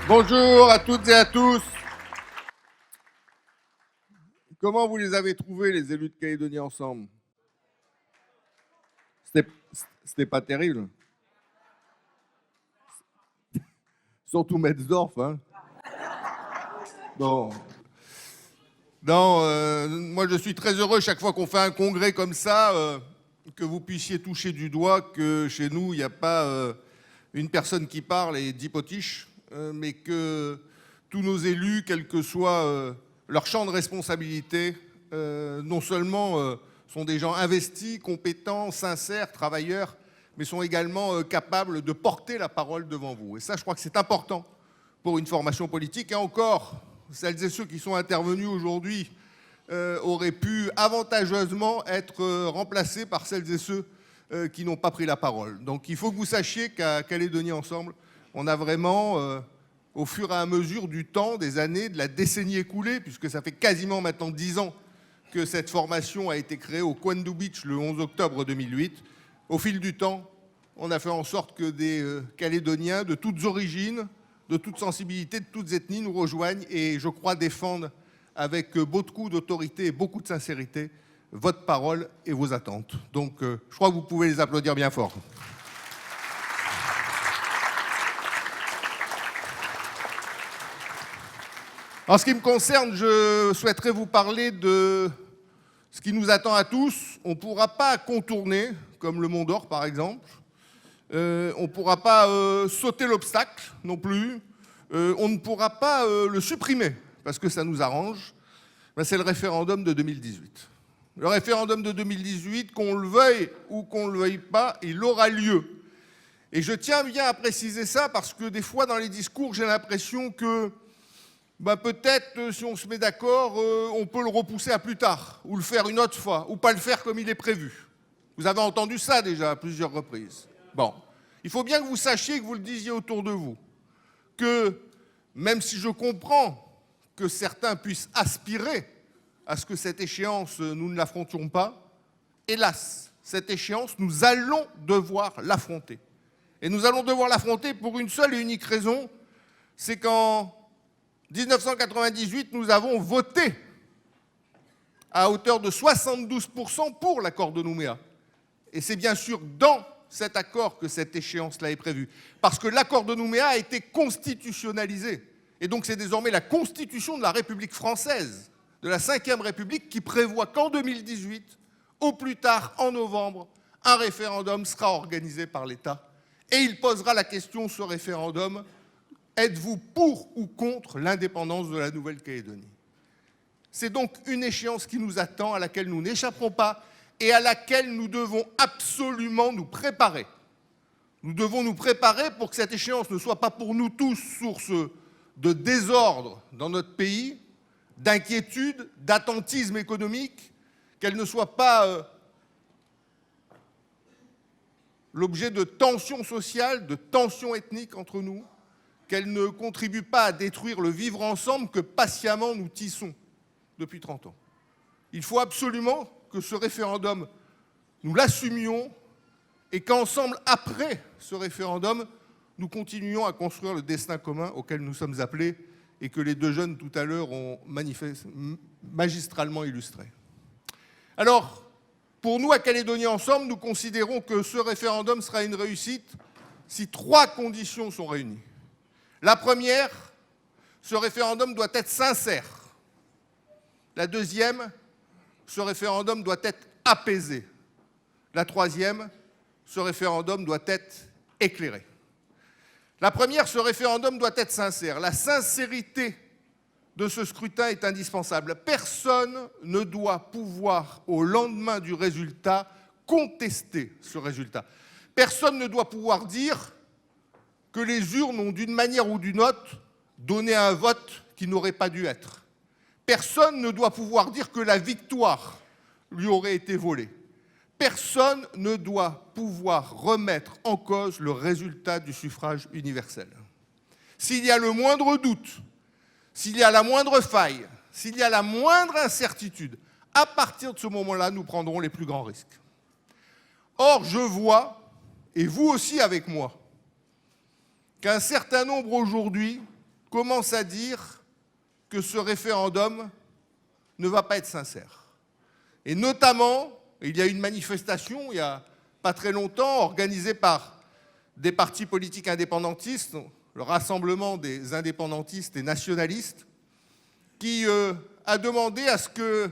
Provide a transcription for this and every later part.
Bonjour à toutes et à tous. Comment vous les avez trouvés, les élus de Calédonie Ensemble? C'était pas terrible. Surtout Metzdorf, hein. Bon. Non, moi je suis très heureux chaque fois qu'on fait un congrès comme ça, que vous puissiez toucher du doigt que chez nous, il n'y a pas une personne qui parle et 10 potiches, mais que tous nos élus, quel que soit leur champ de responsabilité, non seulement sont des gens investis, compétents, sincères, travailleurs, mais sont également capables de porter la parole devant vous. Et ça, je crois que c'est important pour une formation politique. Et encore, celles et ceux qui sont intervenus aujourd'hui auraient pu avantageusement être remplacés par celles et ceux qui n'ont pas pris la parole. Donc il faut que vous sachiez qu'à Calédonie Ensemble, on a vraiment, au fur et à mesure du temps, des années, de la décennie écoulée, puisque ça fait quasiment maintenant 10 ans que cette formation a été créée au Kwandu Beach le 11 octobre 2008. Au fil du temps, on a fait en sorte que des Calédoniens de toutes origines, de toutes sensibilités, de toutes ethnies nous rejoignent et je crois défendre avec beaucoup d'autorité et beaucoup de sincérité votre parole et vos attentes. Donc je crois que vous pouvez les applaudir bien fort. En ce qui me concerne, je souhaiterais vous parler de ce qui nous attend à tous. On ne pourra pas contourner, comme le Mont d'Or par exemple. On ne pourra pas sauter l'obstacle non plus. On ne pourra pas le supprimer, parce que ça nous arrange. Ben, c'est le référendum de 2018. Le référendum de 2018, qu'on le veuille ou qu'on ne le veuille pas, il aura lieu. Et je tiens bien à préciser ça, parce que des fois dans les discours, j'ai l'impression que peut-être, si on se met d'accord, on peut le repousser à plus tard, ou le faire une autre fois, ou pas le faire comme il est prévu. Vous avez entendu ça déjà à plusieurs reprises. Bon, il faut bien que vous sachiez, que vous le disiez autour de vous, que même si je comprends que certains puissent aspirer à ce que cette échéance, nous ne l'affrontions pas, hélas, cette échéance, nous allons devoir l'affronter. Et nous allons devoir l'affronter pour une seule et unique raison, c'est qu'en 1998, nous avons voté à hauteur de 72% pour l'accord de Nouméa. Et c'est bien sûr dans cet accord que cette échéance-là est prévue. Parce que l'accord de Nouméa a été constitutionnalisé. Et donc c'est désormais la Constitution de la République française, de la Ve République, qui prévoit qu'en 2018, au plus tard en novembre, un référendum sera organisé par l'État. Et il posera la question, ce référendum: êtes-vous pour ou contre l'indépendance de la Nouvelle-Calédonie? C'est donc une échéance qui nous attend, à laquelle nous n'échapperons pas et à laquelle nous devons absolument nous préparer. Nous devons nous préparer pour que cette échéance ne soit pas pour nous tous source de désordre dans notre pays, d'inquiétude, d'attentisme économique, qu'elle ne soit pas l'objet de tensions sociales, de tensions ethniques entre nous, qu'elle ne contribue pas à détruire le vivre ensemble que patiemment nous tissons depuis 30 ans. Il faut absolument que ce référendum, nous l'assumions et qu'ensemble, après ce référendum, nous continuions à construire le destin commun auquel nous sommes appelés et que les deux jeunes tout à l'heure ont magistralement illustré. Alors, pour nous, à Calédonie Ensemble, nous considérons que ce référendum sera une réussite si 3 conditions sont réunies. La première, ce référendum doit être sincère. La deuxième, ce référendum doit être apaisé. La troisième, ce référendum doit être éclairé. La première, ce référendum doit être sincère. La sincérité de ce scrutin est indispensable. Personne ne doit pouvoir, au lendemain du résultat, contester ce résultat. Personne ne doit pouvoir dire que les urnes ont, d'une manière ou d'une autre, donné un vote qui n'aurait pas dû être. Personne ne doit pouvoir dire que la victoire lui aurait été volée. Personne ne doit pouvoir remettre en cause le résultat du suffrage universel. S'il y a le moindre doute, s'il y a la moindre faille, s'il y a la moindre incertitude, à partir de ce moment-là, nous prendrons les plus grands risques. Or, je vois, et vous aussi avec moi, qu'un certain nombre aujourd'hui commence à dire que ce référendum ne va pas être sincère. Et notamment, il y a une manifestation, il n'y a pas très longtemps, organisée par des partis politiques indépendantistes, le Rassemblement des indépendantistes et nationalistes, qui a demandé à ce que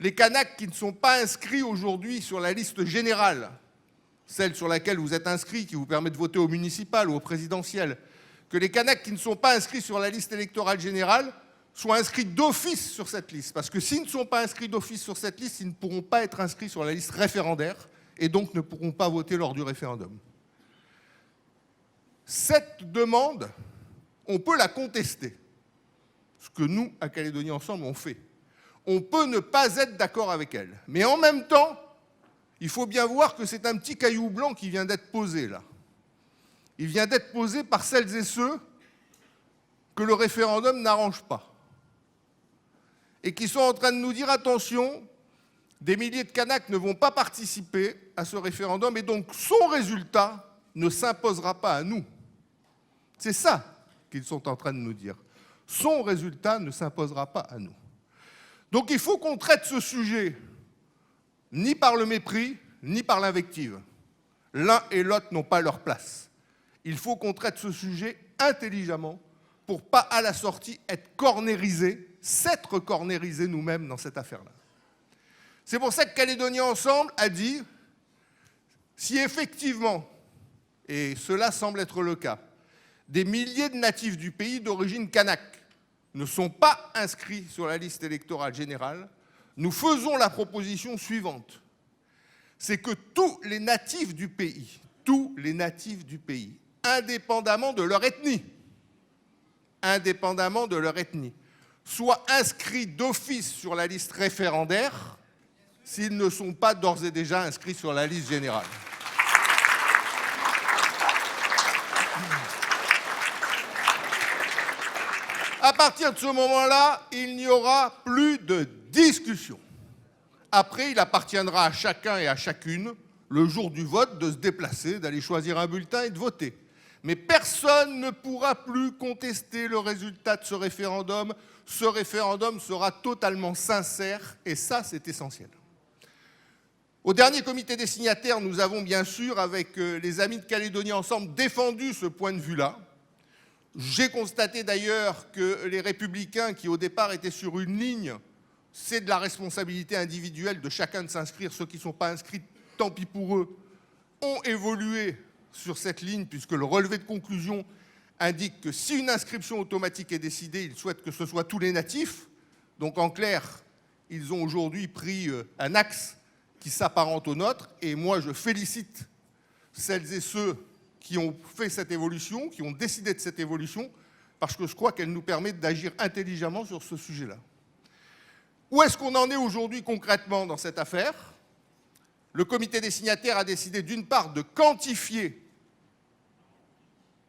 les Kanaks qui ne sont pas inscrits aujourd'hui sur la liste générale, celle sur laquelle vous êtes inscrits, qui vous permet de voter au municipal ou au présidentiel, que les Kanaks qui ne sont pas inscrits sur la liste électorale générale soient inscrits d'office sur cette liste. Parce que s'ils ne sont pas inscrits d'office sur cette liste, ils ne pourront pas être inscrits sur la liste référendaire et donc ne pourront pas voter lors du référendum. Cette demande, on peut la contester. Ce que nous, à Calédonie Ensemble, on fait. On peut ne pas être d'accord avec elle. Mais en même temps, il faut bien voir que c'est un petit caillou blanc qui vient d'être posé là. Il vient d'être posé par celles et ceux que le référendum n'arrange pas. Et qui sont en train de nous dire, attention, des milliers de Kanaks ne vont pas participer à ce référendum et donc son résultat ne s'imposera pas à nous. C'est ça qu'ils sont en train de nous dire. Son résultat ne s'imposera pas à nous. Donc il faut qu'on traite ce sujet ni par le mépris, ni par l'invective. L'un et l'autre n'ont pas leur place. Il faut qu'on traite ce sujet intelligemment pour pas à la sortie être cornérisé, s'être cornérisé nous-mêmes dans cette affaire-là. C'est pour ça que Calédonie Ensemble a dit, si effectivement, et cela semble être le cas, des milliers de natifs du pays d'origine kanak ne sont pas inscrits sur la liste électorale générale, nous faisons la proposition suivante. C'est que tous les natifs du pays, indépendamment de leur ethnie, soient inscrits d'office sur la liste référendaire s'ils ne sont pas d'ores et déjà inscrits sur la liste générale. À partir de ce moment-là, il n'y aura plus de discussion. Après, il appartiendra à chacun et à chacune, le jour du vote, de se déplacer, d'aller choisir un bulletin et de voter. Mais personne ne pourra plus contester le résultat de ce référendum. Ce référendum sera totalement sincère et ça, c'est essentiel. Au dernier comité des signataires, nous avons bien sûr, avec les amis de Calédonie Ensemble, défendu ce point de vue-là. J'ai constaté d'ailleurs que les Républicains, qui au départ étaient sur une ligne, c'est de la responsabilité individuelle de chacun de s'inscrire, ceux qui ne sont pas inscrits, tant pis pour eux, ont évolué sur cette ligne, puisque le relevé de conclusion indique que si une inscription automatique est décidée, ils souhaitent que ce soit tous les natifs. Donc en clair, ils ont aujourd'hui pris un axe qui s'apparente au nôtre, et moi je félicite celles et ceux qui ont fait cette évolution, qui ont décidé de cette évolution, parce que je crois qu'elle nous permet d'agir intelligemment sur ce sujet-là. Où est-ce qu'on en est aujourd'hui concrètement dans cette affaire? Le comité des signataires a décidé d'une part de quantifier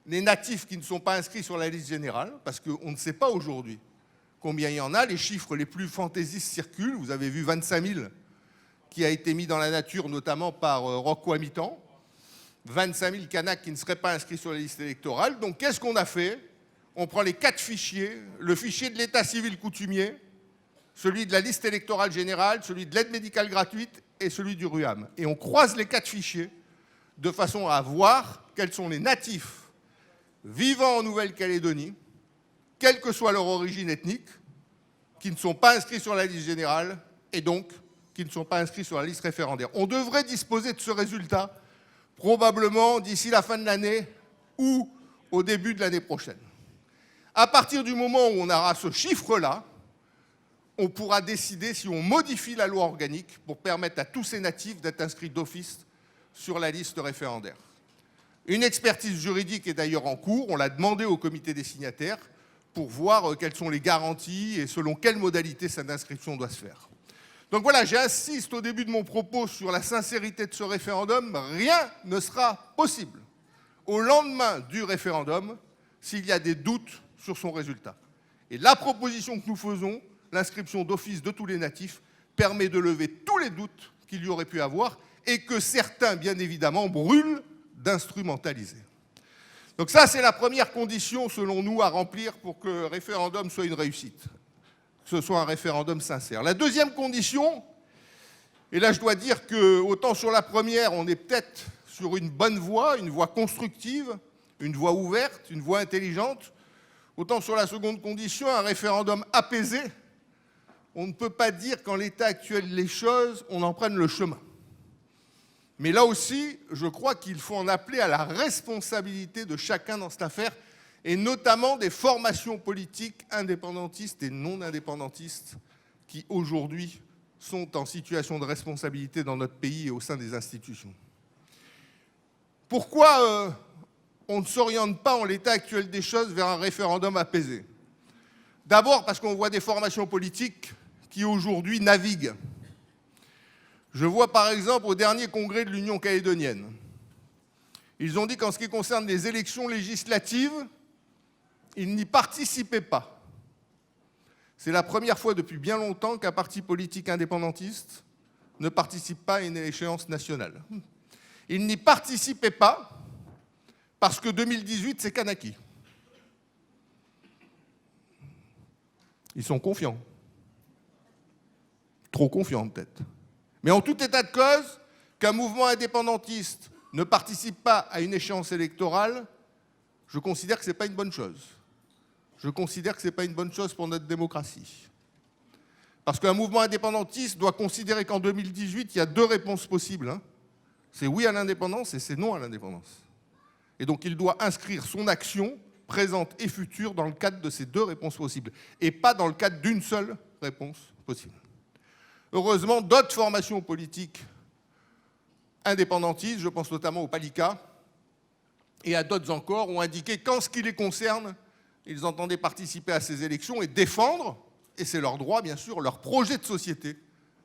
les natifs qui ne sont pas inscrits sur la liste générale, parce qu'on ne sait pas aujourd'hui combien il y en a. Les chiffres les plus fantaisistes circulent. Vous avez vu 25 000 qui a été mis dans la nature, notamment par Rocco Amitan. 25 000 Kanaks qui ne seraient pas inscrits sur la liste électorale. Donc qu'est-ce qu'on a fait? On prend les 4 fichiers, le fichier de l'état civil coutumier, celui de la liste électorale générale, celui de l'aide médicale gratuite et celui du RUAM. Et on croise les 4 fichiers de façon à voir quels sont les natifs vivant en Nouvelle-Calédonie, quelle que soit leur origine ethnique, qui ne sont pas inscrits sur la liste générale et donc qui ne sont pas inscrits sur la liste référendaire. On devrait disposer de ce résultat probablement d'ici la fin de l'année ou au début de l'année prochaine. À partir du moment où on aura ce chiffre-là, on pourra décider si on modifie la loi organique pour permettre à tous ces natifs d'être inscrits d'office sur la liste référendaire. Une expertise juridique est d'ailleurs en cours, on l'a demandé au comité des signataires pour voir quelles sont les garanties et selon quelles modalités cette inscription doit se faire. Donc voilà, j'insiste au début de mon propos sur la sincérité de ce référendum. Rien ne sera possible au lendemain du référendum s'il y a des doutes sur son résultat. Et la proposition que nous faisons, l'inscription d'office de tous les natifs, permet de lever tous les doutes qu'il y aurait pu avoir et que certains, bien évidemment, brûlent d'instrumentaliser. Donc ça, c'est la première condition, selon nous, à remplir pour que le référendum soit une réussite, que ce soit un référendum sincère. La deuxième condition, et là je dois dire que autant sur la première, on est peut-être sur une bonne voie, une voie constructive, une voie ouverte, une voie intelligente, autant sur la seconde condition, un référendum apaisé, on ne peut pas dire qu'en l'état actuel des choses, on en prenne le chemin. Mais là aussi, je crois qu'il faut en appeler à la responsabilité de chacun dans cette affaire, et notamment des formations politiques indépendantistes et non indépendantistes qui aujourd'hui sont en situation de responsabilité dans notre pays et au sein des institutions. Pourquoi on ne s'oriente pas en l'état actuel des choses vers un référendum apaisé? D'abord parce qu'on voit des formations politiques qui aujourd'hui naviguent. Je vois par exemple au dernier congrès de l'Union calédonienne, ils ont dit qu'en ce qui concerne les élections législatives, ils n'y participaient pas. C'est la première fois depuis bien longtemps qu'un parti politique indépendantiste ne participe pas à une échéance nationale. Ils n'y participaient pas parce que 2018, c'est Kanaki. Ils sont confiants. Trop confiants peut-être. Mais en tout état de cause, qu'un mouvement indépendantiste ne participe pas à une échéance électorale, je considère que ce n'est pas une bonne chose. Je considère que ce n'est pas une bonne chose pour notre démocratie. Parce qu'un mouvement indépendantiste doit considérer qu'en 2018, il y a deux réponses possibles. C'est oui à l'indépendance et c'est non à l'indépendance. Et donc il doit inscrire son action, présente et future, dans le cadre de ces deux réponses possibles, et pas dans le cadre d'une seule réponse possible. Heureusement, d'autres formations politiques indépendantistes, je pense notamment au PALICA, et à d'autres encore, ont indiqué qu'en ce qui les concerne, ils entendaient participer à ces élections et défendre, et c'est leur droit bien sûr, leur projet de société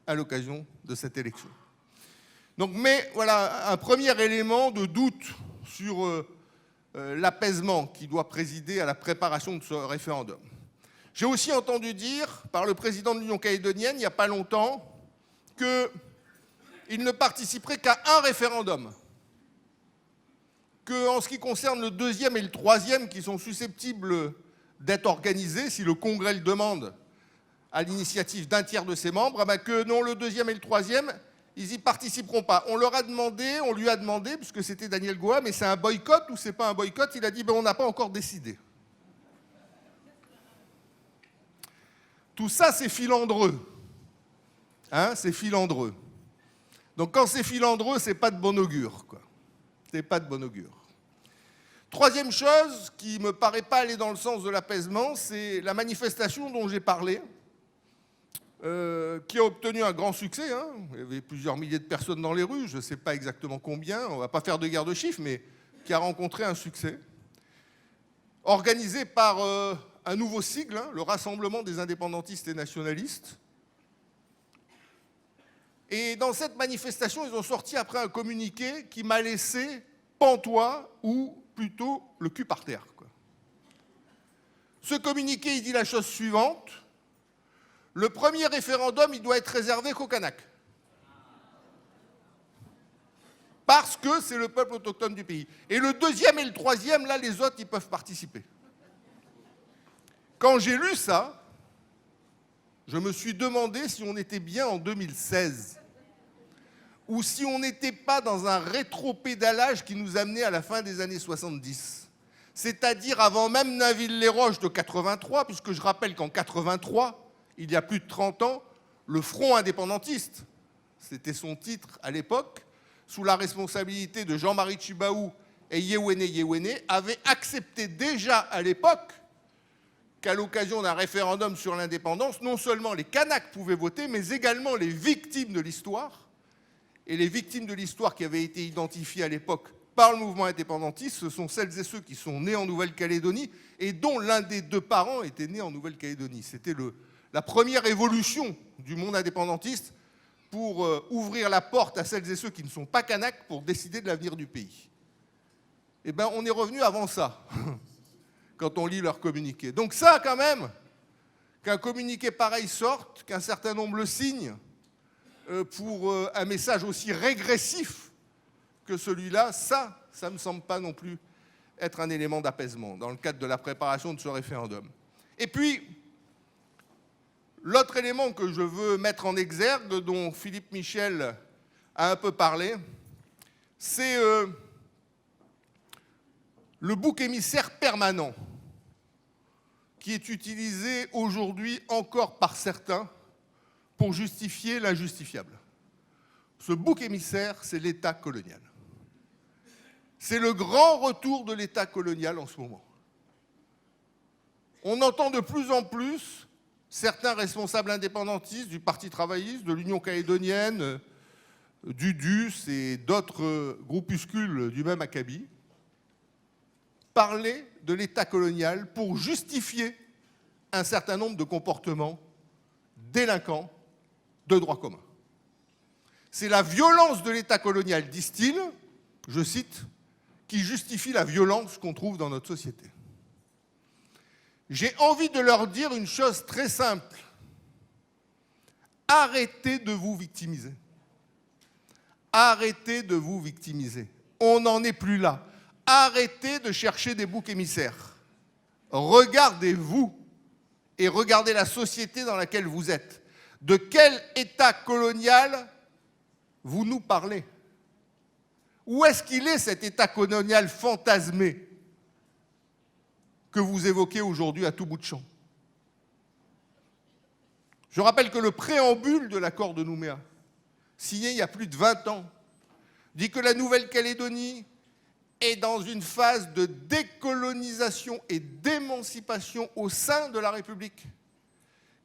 à l'occasion de cette élection. Donc, mais voilà un premier élément de doute sur l'apaisement qui doit présider à la préparation de ce référendum. J'ai aussi entendu dire par le président de l'Union calédonienne, il n'y a pas longtemps, qu'il ne participerait qu'à un référendum. Qu'en ce qui concerne le deuxième et le troisième, qui sont susceptibles d'être organisés, si le Congrès le demande, à l'initiative d'un tiers de ses membres, que non, le deuxième et le troisième, ils n'y participeront pas. On lui a demandé, puisque c'était Daniel Goa, mais c'est un boycott ou c'est pas un boycott? Il a dit, on n'a pas encore décidé. Tout ça, c'est filandreux. C'est filandreux. Donc quand c'est filandreux, c'est pas de bon augure, quoi. C'est pas de bon augure. Troisième chose qui ne me paraît pas aller dans le sens de l'apaisement, c'est la manifestation dont j'ai parlé, qui a obtenu un grand succès. Il y avait plusieurs milliers de personnes dans les rues, je ne sais pas exactement combien, on ne va pas faire de guerre de chiffres, mais qui a rencontré un succès. Organisé par un nouveau sigle, le Rassemblement des indépendantistes et nationalistes. Et dans cette manifestation, ils ont sorti après un communiqué qui m'a laissé pantois ou plutôt le cul par terre, quoi. Ce communiqué, il dit la chose suivante. Le premier référendum, il doit être réservé qu'aux Kanaks. Parce que c'est le peuple autochtone du pays. Et le deuxième et le troisième, là, les autres, ils peuvent participer. Quand j'ai lu ça, je me suis demandé si on était bien en 2016 ou si on n'était pas dans un rétropédalage qui nous amenait à la fin des années 70. C'est-à-dire avant même Nainville-les-Roches de 83, puisque je rappelle qu'en 83, il y a plus de 30 ans, le Front indépendantiste, c'était son titre à l'époque, sous la responsabilité de Jean-Marie Tjibaou et Yewene Yewene, avait accepté déjà à l'époque qu'à l'occasion d'un référendum sur l'indépendance, non seulement les Kanaks pouvaient voter, mais également les victimes de l'histoire. Et les victimes de l'histoire qui avaient été identifiées à l'époque par le mouvement indépendantiste, ce sont celles et ceux qui sont nés en Nouvelle-Calédonie et dont l'un des deux parents était né en Nouvelle-Calédonie. C'était la première évolution du monde indépendantiste pour ouvrir la porte à celles et ceux qui ne sont pas Kanaks pour décider de l'avenir du pays. Eh bien, on est revenu avant ça, quand on lit leur communiqué. Donc ça, quand même, qu'un communiqué pareil sorte, qu'un certain nombre le signent, pour un message aussi régressif que celui-là, ça ne me semble pas non plus être un élément d'apaisement dans le cadre de la préparation de ce référendum. Et puis, l'autre élément que je veux mettre en exergue, dont Philippe Michel a un peu parlé, c'est le bouc émissaire permanent qui est utilisé aujourd'hui encore par certains pour justifier l'injustifiable. Ce bouc émissaire, c'est l'État colonial. C'est le grand retour de l'État colonial en ce moment. On entend de plus en plus certains responsables indépendantistes du Parti travailliste, de l'Union calédonienne, du DUS et d'autres groupuscules du même acabit parler de l'État colonial pour justifier un certain nombre de comportements délinquants de droit commun. C'est la violence de l'État colonial, disent-ils, je cite, qui justifie la violence qu'on trouve dans notre société. J'ai envie de leur dire une chose très simple. Arrêtez de vous victimiser. Arrêtez de vous victimiser. On n'en est plus là. Arrêtez de chercher des boucs émissaires. Regardez-vous et regardez la société dans laquelle vous êtes. De quel État colonial vous nous parlez? Où est-ce qu'il est cet État colonial fantasmé que vous évoquez aujourd'hui à tout bout de champ? Je rappelle que le préambule de l'accord de Nouméa, signé il y a plus de 20 ans, dit que la Nouvelle-Calédonie est dans une phase de décolonisation et d'émancipation au sein de la République,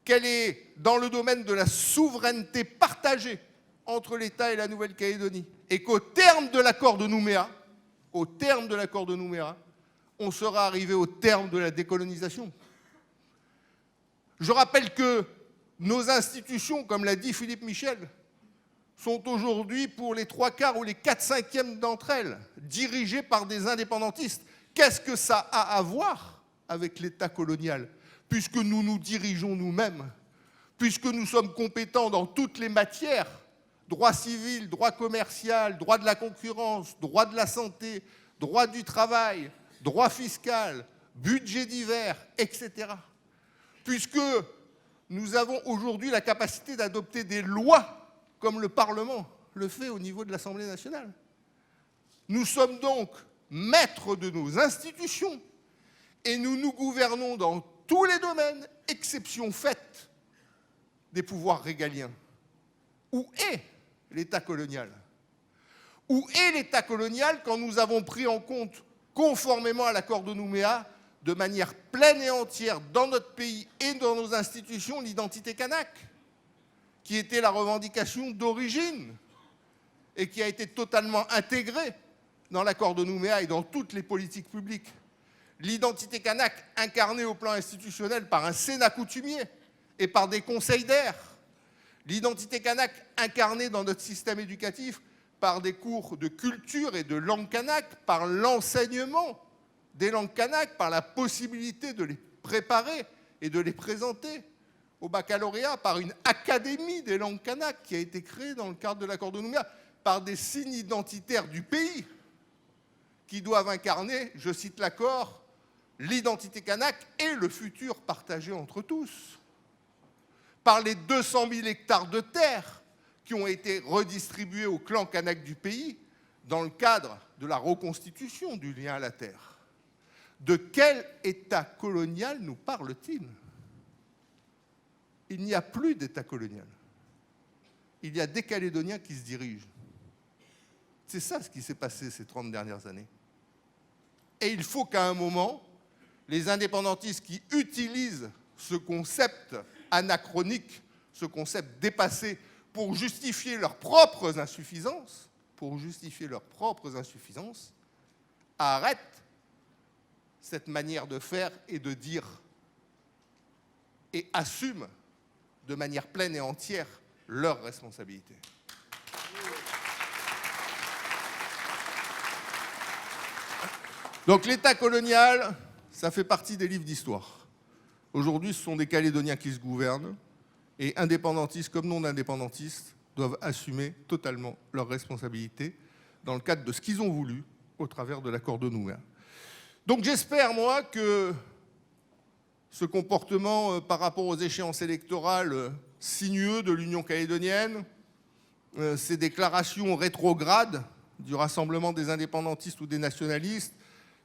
qu'elle est dans le domaine de la souveraineté partagée entre l'État et la Nouvelle-Calédonie, et qu'au terme de l'accord de Nouméa, on sera arrivé au terme de la décolonisation. Je rappelle que nos institutions, comme l'a dit Philippe Michel, sont aujourd'hui pour les 3/4 ou les 4/5 d'entre elles dirigées par des indépendantistes. Qu'est-ce que ça a à voir avec l'État colonial, puisque nous nous dirigeons nous-mêmes, puisque nous sommes compétents dans toutes les matières, droit civil, droit commercial, droit de la concurrence, droit de la santé, droit du travail, droit fiscal, budget divers, etc. Puisque nous avons aujourd'hui la capacité d'adopter des lois comme le Parlement le fait au niveau de l'Assemblée nationale. Nous sommes donc maîtres de nos institutions et nous nous gouvernons dans tous les domaines, exception faite des pouvoirs régaliens. Où est l'État colonial? Où est l'État colonial quand nous avons pris en compte, conformément à l'accord de Nouméa, de manière pleine et entière dans notre pays et dans nos institutions, l'identité kanak, qui était la revendication d'origine et qui a été totalement intégrée dans l'accord de Nouméa et dans toutes les politiques publiques. L'identité kanak incarnée au plan institutionnel par un Sénat coutumier et par des conseils d'air. L'identité kanak incarnée dans notre système éducatif par des cours de culture et de langue kanak, par l'enseignement des langues kanak, par la possibilité de les préparer et de les présenter au baccalauréat, par une académie des langues kanak qui a été créée dans le cadre de l'accord de Nouméa, par des signes identitaires du pays qui doivent incarner, je cite l'accord, l'identité kanak et le futur partagé entre tous, par les 200 000 hectares de terre qui ont été redistribués aux clans kanak du pays dans le cadre de la reconstitution du lien à la terre. De quel État colonial nous parle-t-il? Il n'y a plus d'État colonial. Il y a des Calédoniens qui se dirigent. C'est ça ce qui s'est passé ces 30 dernières années. Et il faut qu'à un moment, les indépendantistes qui utilisent ce concept anachronique, ce concept dépassé, pour justifier leurs propres insuffisances, arrêtent cette manière de faire et de dire et assument de manière pleine et entière leurs responsabilités. Donc l'État colonial, ça fait partie des livres d'histoire. Aujourd'hui, ce sont des Calédoniens qui se gouvernent et indépendantistes comme non-indépendantistes doivent assumer totalement leurs responsabilités dans le cadre de ce qu'ils ont voulu au travers de l'accord de Nouméa. Donc j'espère, moi, que ce comportement par rapport aux échéances électorales sinueux de l'Union calédonienne, ces déclarations rétrogrades du Rassemblement des indépendantistes ou des nationalistes,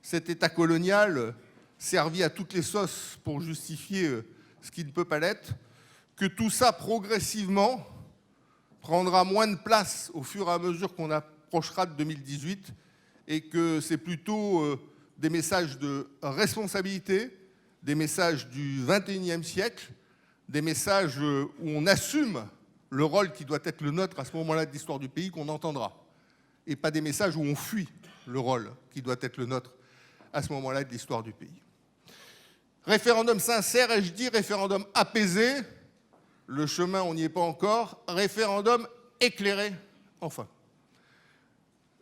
cet État colonial servi à toutes les sauces pour justifier ce qui ne peut pas l'être, que tout ça progressivement prendra moins de place au fur et à mesure qu'on approchera de 2018 et que c'est plutôt des messages de responsabilité, des messages du XXIe siècle, des messages où on assume le rôle qui doit être le nôtre à ce moment-là de l'histoire du pays qu'on entendra, et pas des messages où on fuit le rôle qui doit être le nôtre à ce moment-là de l'histoire du pays. Référendum sincère, et je dis référendum apaisé, le chemin on n'y est pas encore, référendum éclairé, enfin.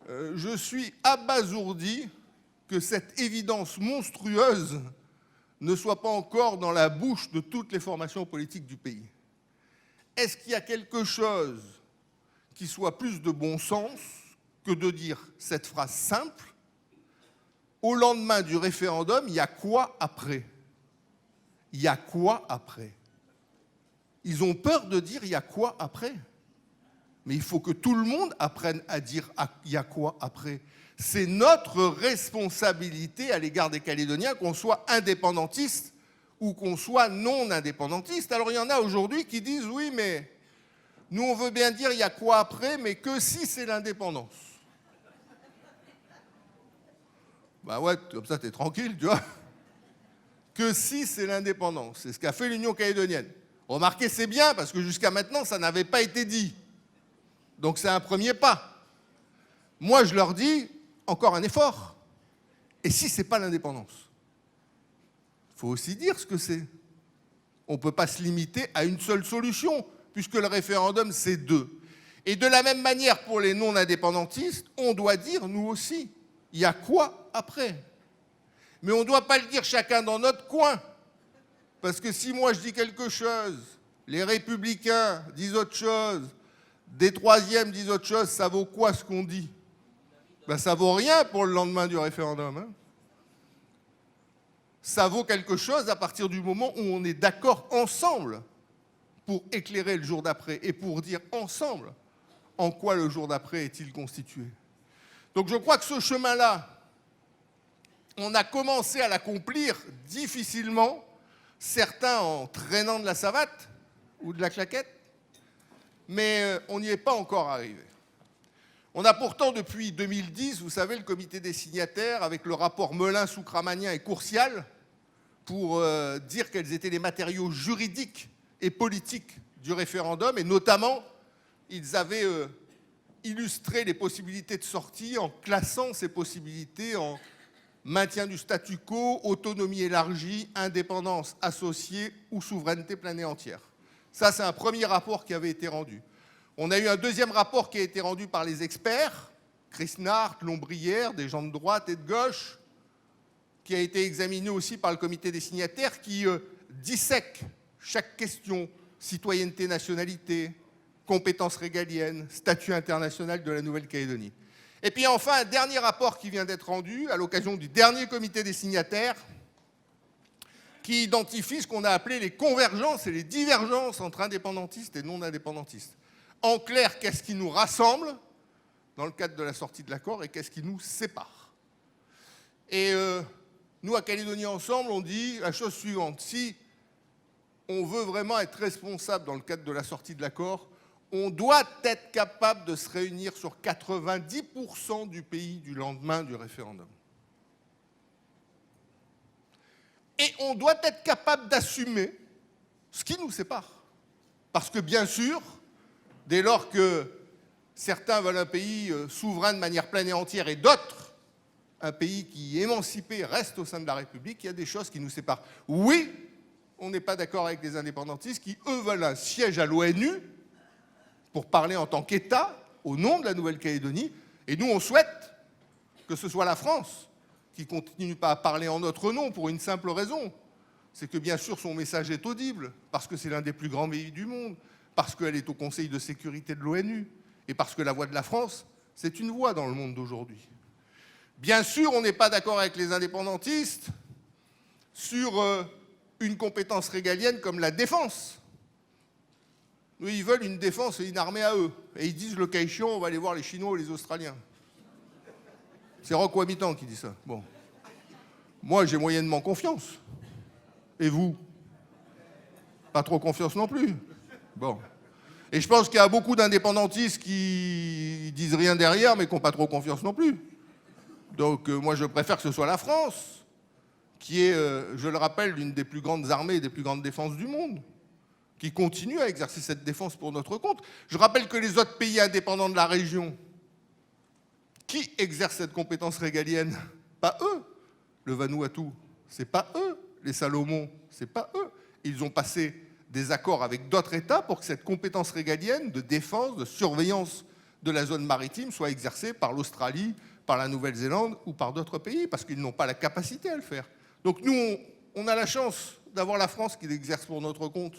Je suis abasourdi que cette évidence monstrueuse ne soit pas encore dans la bouche de toutes les formations politiques du pays. Est-ce qu'il y a quelque chose qui soit plus de bon sens que de dire cette phrase simple: au lendemain du référendum, il y a quoi après? Il y a quoi après? Ils ont peur de dire il y a quoi après? Mais il faut que tout le monde apprenne à dire il y a quoi après. C'est notre responsabilité à l'égard des Calédoniens, qu'on soit indépendantiste ou qu'on soit non indépendantiste. Alors il y en a aujourd'hui qui disent oui, mais nous on veut bien dire il y a quoi après, mais que si c'est l'indépendance. Ben ouais, comme ça t'es tranquille, tu vois. Que si c'est l'indépendance. C'est ce qu'a fait l'Union calédonienne. Remarquez, c'est bien, parce que jusqu'à maintenant, ça n'avait pas été dit. Donc c'est un premier pas. Moi, je leur dis, encore un effort. Et si ce n'est pas l'indépendance? Il faut aussi dire ce que c'est. On ne peut pas se limiter à une seule solution, puisque le référendum, c'est deux. Et de la même manière, pour les non-indépendantistes, on doit dire, nous aussi, il y a quoi après? Mais on ne doit pas le dire chacun dans notre coin. Parce que si moi je dis quelque chose, les Républicains disent autre chose, des Troisièmes disent autre chose, ça vaut quoi ce qu'on dit? Ben, ça vaut rien pour le lendemain du référendum. Hein. Ça vaut quelque chose à partir du moment où on est d'accord ensemble pour éclairer le jour d'après et pour dire ensemble en quoi le jour d'après est-il constitué. Donc je crois que ce chemin-là, on a commencé à l'accomplir difficilement, certains en traînant de la savate ou de la claquette, mais on n'y est pas encore arrivé. On a pourtant, depuis 2010, vous savez, le comité des signataires, avec le rapport Melin, Soukramanien et Courcial, pour dire quels étaient les matériaux juridiques et politiques du référendum, et notamment, ils avaient illustré les possibilités de sortie en classant ces possibilités en maintien du statu quo, autonomie élargie, indépendance associée ou souveraineté pleine et entière. Ça, c'est un premier rapport qui avait été rendu. On a eu un deuxième rapport qui a été rendu par les experts, Chris Nart, Lombrière, des gens de droite et de gauche, qui a été examiné aussi par le comité des signataires, qui dissèque chaque question, citoyenneté, nationalité, compétences régaliennes, statut international de la Nouvelle-Calédonie. Et puis enfin, un dernier rapport qui vient d'être rendu à l'occasion du dernier comité des signataires, qui identifie ce qu'on a appelé les convergences et les divergences entre indépendantistes et non-indépendantistes. En clair, qu'est-ce qui nous rassemble dans le cadre de la sortie de l'accord et qu'est-ce qui nous sépare? Et nous, à Calédonie Ensemble, on dit la chose suivante. Si on veut vraiment être responsable dans le cadre de la sortie de l'accord, on doit être capable de se réunir sur 90% du pays du lendemain du référendum. Et on doit être capable d'assumer ce qui nous sépare. Parce que bien sûr, dès lors que certains veulent un pays souverain de manière pleine et entière et d'autres, un pays qui, émancipé, reste au sein de la République, il y a des choses qui nous séparent. Oui, on n'est pas d'accord avec les indépendantistes qui, eux, veulent un siège à l'ONU pour parler en tant qu'État, au nom de la Nouvelle-Calédonie. Et nous, on souhaite que ce soit la France qui ne continue pas à parler en notre nom pour une simple raison. C'est que, bien sûr, son message est audible, parce que c'est l'un des plus grands pays du monde, parce qu'elle est au Conseil de sécurité de l'ONU, et parce que la voix de la France, c'est une voix dans le monde d'aujourd'hui. Bien sûr, on n'est pas d'accord avec les indépendantistes sur une compétence régalienne comme la défense. Eux, ils veulent une défense et une armée à eux. Et ils disent, le cas échéant, on va aller voir les Chinois ou les Australiens. C'est Roch Habitant qui dit ça. Bon. Moi, j'ai moyennement confiance. Et vous? Pas trop confiance non plus. Bon. Et je pense qu'il y a beaucoup d'indépendantistes qui disent rien derrière, mais qui n'ont pas trop confiance non plus. Donc moi, je préfère que ce soit la France, qui est, je le rappelle, l'une des plus grandes armées et des plus grandes défenses du monde, qui continue à exercer cette défense pour notre compte. Je rappelle que les autres pays indépendants de la région, qui exercent cette compétence régalienne? Pas eux. Le Vanuatu, c'est pas eux. Les Salomon, c'est pas eux. Ils ont passé des accords avec d'autres États pour que cette compétence régalienne de défense, de surveillance de la zone maritime soit exercée par l'Australie, par la Nouvelle-Zélande ou par d'autres pays, parce qu'ils n'ont pas la capacité à le faire. Donc nous, on a la chance d'avoir la France qui l'exerce pour notre compte.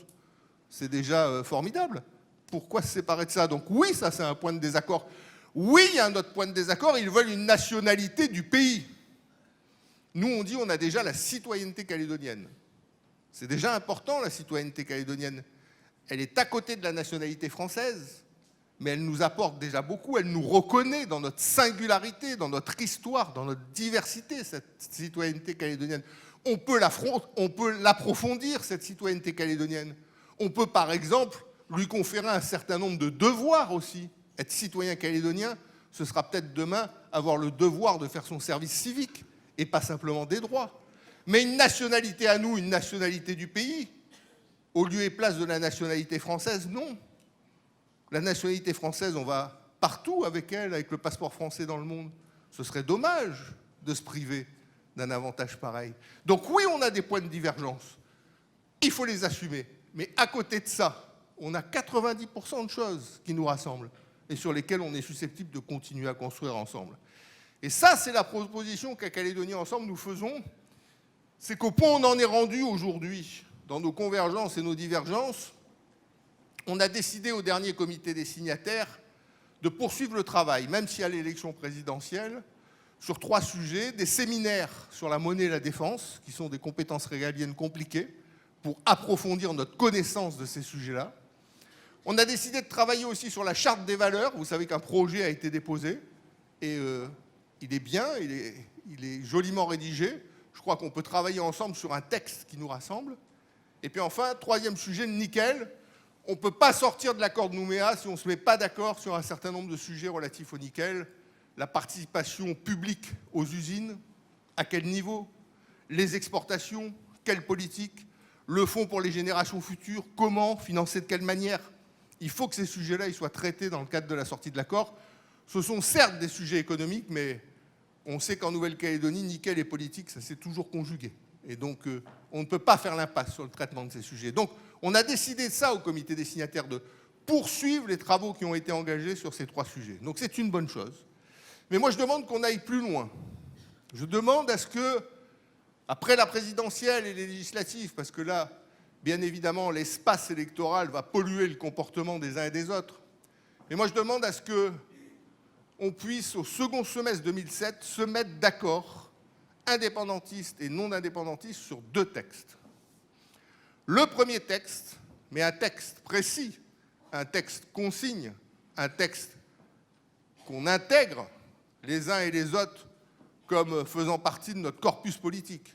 C'est déjà formidable. Pourquoi se séparer de ça? Donc oui, ça c'est un point de désaccord. Oui, il y a un autre point de désaccord, ils veulent une nationalité du pays. Nous, on dit on a déjà la citoyenneté calédonienne. C'est déjà important, la citoyenneté calédonienne. Elle est à côté de la nationalité française, mais elle nous apporte déjà beaucoup, elle nous reconnaît dans notre singularité, dans notre histoire, dans notre diversité, cette citoyenneté calédonienne. On peut l'approfondir, cette citoyenneté calédonienne. On peut, par exemple, lui conférer un certain nombre de devoirs aussi. Être citoyen calédonien, ce sera peut-être demain avoir le devoir de faire son service civique et pas simplement des droits. Mais une nationalité à nous, une nationalité du pays, au lieu et place de la nationalité française, non. La nationalité française, on va partout avec elle, avec le passeport français dans le monde. Ce serait dommage de se priver d'un avantage pareil. Donc oui, on a des points de divergence. Il faut les assumer. Mais à côté de ça, on a 90% de choses qui nous rassemblent et sur lesquelles on est susceptible de continuer à construire ensemble. Et ça, c'est la proposition qu'à Calédonie Ensemble, nous faisons. C'est qu'au point où on en est rendu aujourd'hui, dans nos convergences et nos divergences, on a décidé au dernier comité des signataires de poursuivre le travail, même s'il y a l'élection présidentielle, sur 3 sujets, des séminaires sur la monnaie et la défense, qui sont des compétences régaliennes compliquées, pour approfondir notre connaissance de ces sujets-là. On a décidé de travailler aussi sur la charte des valeurs. Vous savez qu'un projet a été déposé et il est bien, il est joliment rédigé. Je crois qu'on peut travailler ensemble sur un texte qui nous rassemble. Et puis enfin, 3e sujet, le nickel. On ne peut pas sortir de l'accord de Nouméa si on ne se met pas d'accord sur un certain nombre de sujets relatifs au nickel. La participation publique aux usines, à quel niveau? Les exportations, quelle politique? Le fonds pour les générations futures, comment? Financer de quelle manière? Il faut que ces sujets-là ils soient traités dans le cadre de la sortie de l'accord. Ce sont certes des sujets économiques, mais on sait qu'en Nouvelle-Calédonie, nickel et politique, ça s'est toujours conjugué. Et donc, on ne peut pas faire l'impasse sur le traitement de ces sujets. Donc, on a décidé de ça au comité des signataires, de poursuivre les travaux qui ont été engagés sur ces 3 sujets. Donc, c'est une bonne chose. Mais moi, je demande qu'on aille plus loin. Je demande à ce que, après la présidentielle et les législatives, parce que là, bien évidemment, l'espace électoral va polluer le comportement des uns et des autres. Mais moi, je demande à ce qu'on puisse, au second semestre 2007, se mettre d'accord, indépendantistes et non indépendantistes, sur 2 textes. Le premier texte, mais un texte précis, un texte consigne, un texte qu'on intègre les uns et les autres comme faisant partie de notre corpus politique.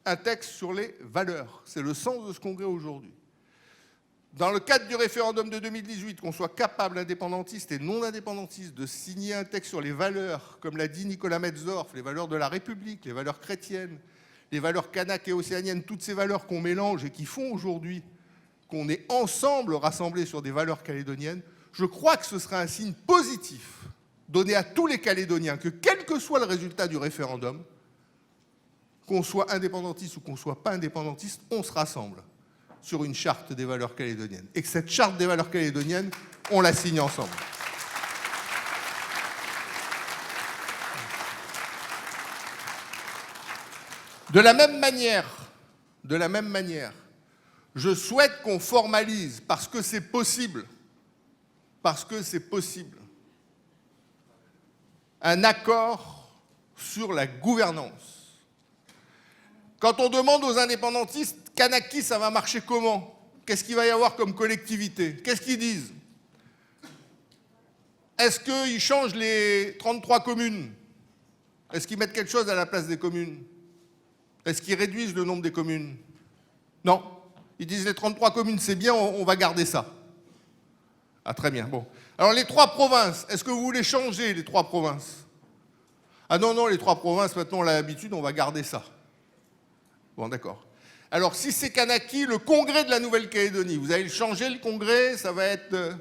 Un texte sur les valeurs. C'est le sens de ce congrès aujourd'hui. Dans le cadre du référendum de 2018, qu'on soit capable, indépendantistes et non indépendantistes, de signer un texte sur les valeurs, comme l'a dit Nicolas Metzdorf, les valeurs de la République, les valeurs chrétiennes, les valeurs kanak et océaniennes, toutes ces valeurs qu'on mélange et qui font aujourd'hui qu'on est ensemble rassemblés sur des valeurs calédoniennes, je crois que ce sera un signe positif donné à tous les Calédoniens, que quel que soit le résultat du référendum, qu'on soit indépendantiste ou qu'on ne soit pas indépendantiste, on se rassemble sur une charte des valeurs calédoniennes. Et que cette charte des valeurs calédoniennes, on la signe ensemble. De la même manière, je souhaite qu'on formalise, parce que c'est possible, un accord sur la gouvernance. Quand on demande aux indépendantistes, Kanaki, ça va marcher comment? Qu'est-ce qu'il va y avoir comme collectivité? Qu'est-ce qu'ils disent? Est-ce qu'ils changent les 33 communes? Est-ce qu'ils mettent quelque chose à la place des communes? Est-ce qu'ils réduisent le nombre des communes? Non. Ils disent les 33 communes, c'est bien, on va garder ça. Ah, très bien. Bon. Alors, les 3 provinces, est-ce que vous voulez changer les 3 provinces? Ah non, non, les 3 provinces, maintenant, on a l'habitude, on va garder ça. Bon, d'accord. Alors, si c'est Kanaki, le congrès de la Nouvelle-Calédonie, vous allez le changer, le congrès, ça va être...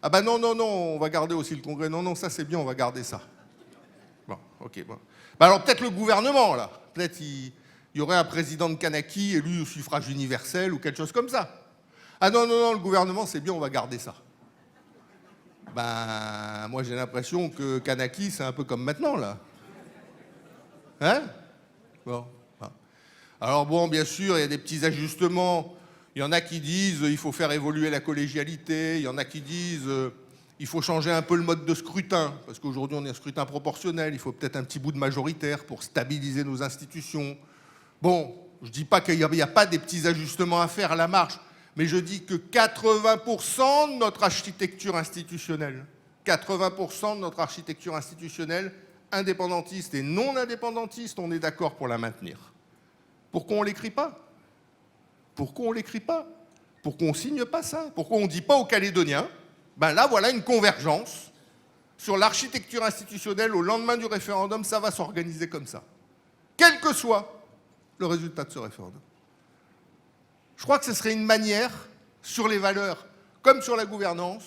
Ah ben non, non, non, on va garder aussi le congrès. Non, non, ça c'est bien, on va garder ça. Bon, ok, bon. Ben alors peut-être le gouvernement, là. Peut-être il y aurait un président de Kanaki élu au suffrage universel ou quelque chose comme ça. Ah non, non, non, le gouvernement, c'est bien, on va garder ça. Ben, moi j'ai l'impression que Kanaki, c'est un peu comme maintenant, là. Hein? Bon. Alors bon, bien sûr, il y a des petits ajustements. Il y en a qui disent il faut faire évoluer la collégialité. Il y en a qui disent il faut changer un peu le mode de scrutin. Parce qu'aujourd'hui, on est un scrutin proportionnel. Il faut peut-être un petit bout de majoritaire pour stabiliser nos institutions. Bon, je ne dis pas qu'il n'y a pas des petits ajustements à faire à la marge. Mais je dis que 80% de notre architecture institutionnelle, 80% de notre architecture institutionnelle, indépendantiste et non indépendantiste, on est d'accord pour la maintenir. Pourquoi on ne l'écrit pas? Pourquoi on ne l'écrit pas? Pourquoi on ne signe pas ça? Pourquoi on ne dit pas aux Calédoniens, ben là, voilà une convergence sur l'architecture institutionnelle au lendemain du référendum, ça va s'organiser comme ça. Quel que soit le résultat de ce référendum. Je crois que ce serait une manière, sur les valeurs comme sur la gouvernance,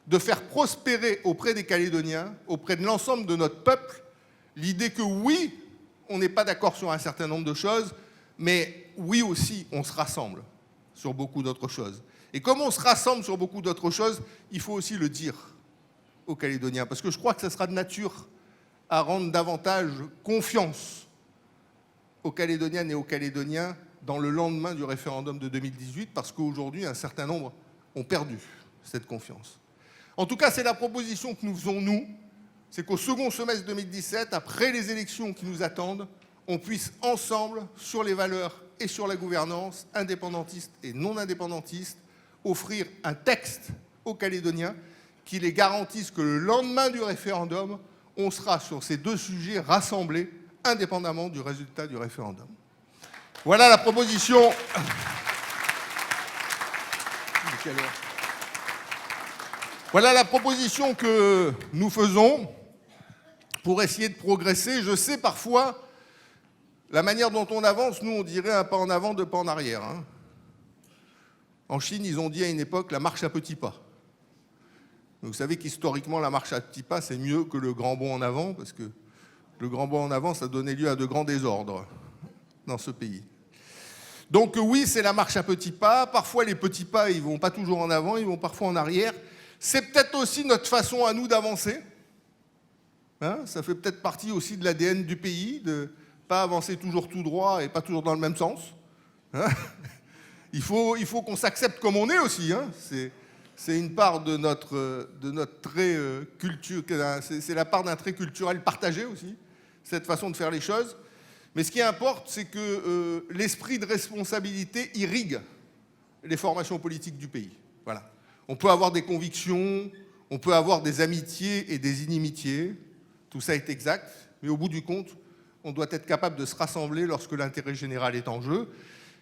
de faire prospérer auprès des Calédoniens, auprès de l'ensemble de notre peuple, l'idée que oui, on n'est pas d'accord sur un certain nombre de choses, mais oui aussi, on se rassemble sur beaucoup d'autres choses. Et comme on se rassemble sur beaucoup d'autres choses, il faut aussi le dire aux Calédoniens, parce que je crois que ça sera de nature à rendre davantage confiance aux Calédoniennes et aux Calédoniens dans le lendemain du référendum de 2018, parce qu'aujourd'hui, un certain nombre ont perdu cette confiance. En tout cas, c'est la proposition que nous faisons, nous, c'est qu'au second semestre 2017, après les élections qui nous attendent, on puisse ensemble, sur les valeurs et sur la gouvernance, indépendantistes et non indépendantistes, offrir un texte aux Calédoniens qui les garantisse que le lendemain du référendum, on sera sur ces 2 sujets rassemblés, indépendamment du résultat du référendum. Voilà la proposition. Voilà la proposition que nous faisons pour essayer de progresser. Je sais parfois, la manière dont on avance, nous on dirait un pas en avant, 2 pas en arrière. Hein. En Chine, ils ont dit à une époque la marche à petits pas. Vous savez qu'historiquement, la marche à petits pas, c'est mieux que le grand bond en avant, parce que le grand bond en avant, ça donnait lieu à de grands désordres dans ce pays. Donc oui, c'est la marche à petits pas. Parfois, les petits pas, ils ne vont pas toujours en avant, ils vont parfois en arrière. C'est peut-être aussi notre façon à nous d'avancer. Hein, ça fait peut-être partie aussi de l'ADN du pays, de ne pas avancer toujours tout droit et pas toujours dans le même sens. Hein, il faut qu'on s'accepte comme on est aussi. Hein, c'est une part de notre trait culturel, c'est la part d'un trait culturel partagé aussi, cette façon de faire les choses. Mais ce qui importe, c'est que l'esprit de responsabilité irrigue les formations politiques du pays. Voilà. On peut avoir des convictions, on peut avoir des amitiés et des inimitiés, tout ça est exact, mais au bout du compte, on doit être capable de se rassembler lorsque l'intérêt général est en jeu.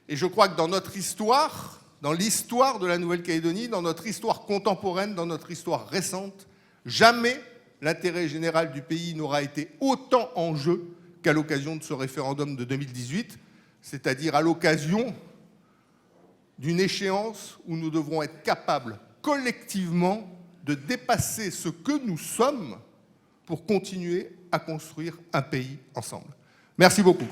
Et je crois que dans notre histoire, dans l'histoire de la Nouvelle-Calédonie, dans notre histoire contemporaine, dans notre histoire récente, jamais l'intérêt général du pays n'aura été autant en jeu qu'à l'occasion de ce référendum de 2018, c'est-à-dire à l'occasion d'une échéance où nous devrons être capables collectivement de dépasser ce que nous sommes pour continuer à construire un pays ensemble. Merci beaucoup.